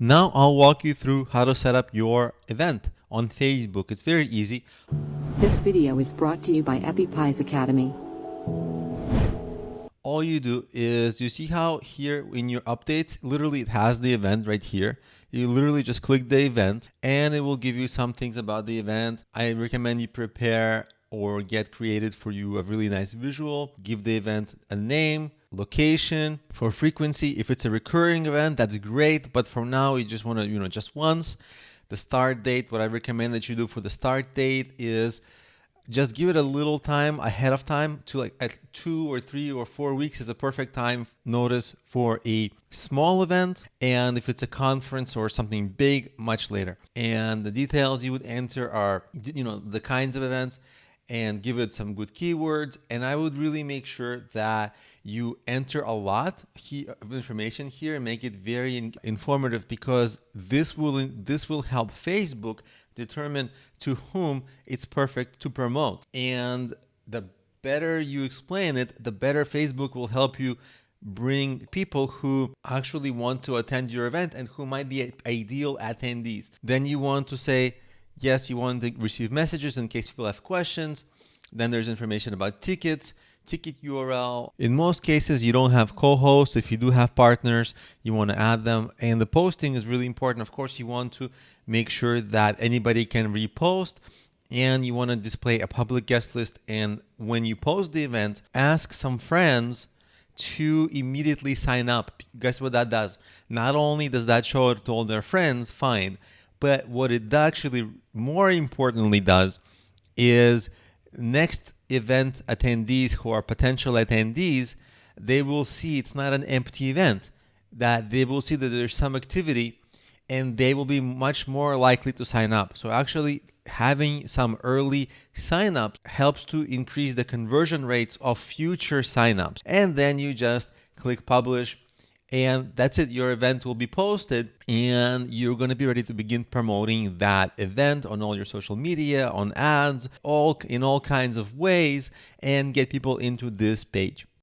Now I'll walk you through how to set up your event on Facebook. It's very easy. This video is brought to you by EpiPies Academy. All you do is, you see how here in your updates, literally it has the event right here. You literally just click the event and it will give you some things about the event. I recommend you prepare or get created for you a really nice visual. Give the event a name, location, for frequency. If it's a recurring event, that's great. But for now, you just want to, just once. The start date, what I recommend that you do for the start date is just give it a little time ahead of time, to like at 2 or 3 or 4 weeks is a perfect time notice for a small event. And if it's a conference or something big, much later. And the details you would enter are, the kinds of events, and give it some good keywords. And I would really make sure that you enter a lot of information here and make it very informative, because this will help Facebook determine to whom it's perfect to promote. And the better you explain it, the better Facebook will help you bring people who actually want to attend your event and who might be ideal attendees. Then you want to say, yes, you want to receive messages in case people have questions. Then there's information about tickets, ticket URL. In most cases, you don't have co-hosts. If you do have partners, you want to add them. And the posting is really important. Of course, you want to make sure that anybody can repost, and you want to display a public guest list. And when you post the event, ask some friends to immediately sign up. Guess what that does? Not only does that show it to all their friends, fine, but what it actually more importantly does is next event attendees who are potential attendees, they will see it's not an empty event, that they will see that there's some activity, and they will be much more likely to sign up. So actually having some early signups helps to increase the conversion rates of future signups. And then you just click publish, and that's it. Your event will be posted, and you're going to be ready to begin promoting that event on all your social media, on ads, in all kinds of ways, and get people into this page.